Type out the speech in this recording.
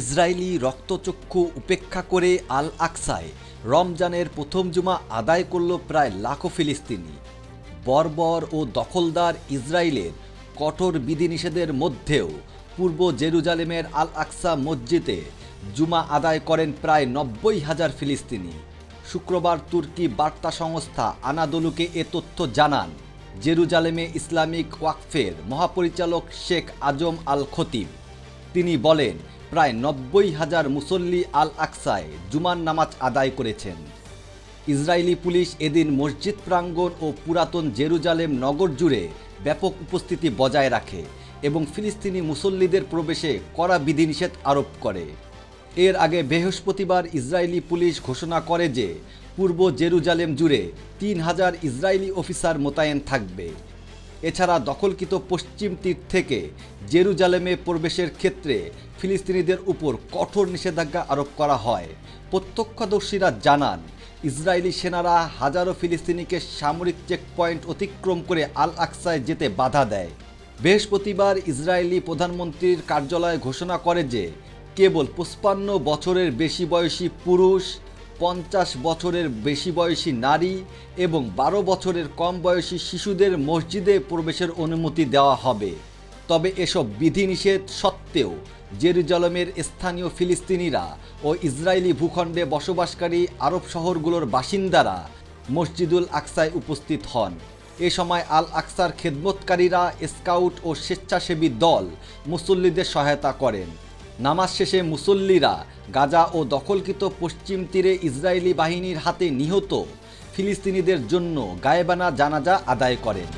Israeli রক্তচক্ষু উপেক্ষা করে আল আকসায় রমজানের প্রথম জুমা আদায় করল প্রায় লাখো ফিলিস্তিনি। বর্বর ও দখলদার ইসরায়েলের কঠোর বিধিনিষেধের মধ্যেও পূর্ব জেরুজালেমের আল আকসা মসজিদে জুমা আদায় করেন প্রায় 90,000 ফিলিস্তিনি। শুক্রবার তুর্কি বার্তা সংস্থা আনাদোলুকে এ তথ্য জানান জেরুজালেমে ইসলামিক ওয়াকফের মহাপরিচালক শেখ আজম আল খতিব। তিনি বলেন, প্রায় 90,000 মুসল্লি আল আকসায় জুমার নামাজ আদায় করেছেন। ইসরায়েলি পুলিশ এদিন মসজিদ প্রাঙ্গণ ও পুরাতন জেরুজালেম নগর জুড়ে ব্যাপক উপস্থিতি বজায় রাখে এবং ফিলিস্তিনি মুসল্লিদের প্রবেশে কড়া বিধিনিষেধ আরোপ করে। এর আগে বৃহস্পতিবার ইসরায়েলি পুলিশ ঘোষণা করে যে পূর্ব জেরুজালেম জুড়ে 3,000 ইসরায়েলি অফিসার মোতায়েন থাকবে। এছাড়া দখলকৃত পশ্চিম তীর থেকে জেরুজালেমে প্রবেশের ক্ষেত্রে ফিলিস্তিনিদের উপর কঠোর নিষেধাজ্ঞা আরোপ করা হয়। প্রত্যক্ষদর্শীরা জানান, ইসরায়েলি সেনারা হাজারো ফিলিস্তিনিকে সামরিক চেকপয়েন্ট অতিক্রম করে আল আকসায় যেতে বাধা দেয়। বৃহস্পতিবার ইসরায়েলি প্রধানমন্ত্রীর কার্যালয় ঘোষণা করে যে কেবল 55 বছরের বেশি বয়সী পুরুষ, 50 বছরের বেশি বয়সী নারী এবং 12 বছরের কম বয়সী শিশুদের মসজিদে প্রবেশের অনুমতি দেওয়া হবে। তবে এসব বিধিনিষেধ সত্ত্বেও জেরুজালেমের স্থানীয় ফিলিস্তিনিরা ও ইসরায়েলি ভূখণ্ডে বসবাসকারী আরব শহরগুলোর বাসিন্দারা মসজিদুল আকসায় উপস্থিত হন। এ সময় আল আকসার খেদমতকারীরা, স্কাউট ও স্বেচ্ছাসেবী দল মুসল্লিদের সহায়তা করেন। নামাজ শেষে মুসল্লিরা গাজা ও দখলকৃত পশ্চিম তীরে ইসরায়েলি বাহিনীর হাতে নিহত ফিলিস্তিনিদের জন্য গায়েবানা জানাজা আদায় করেন।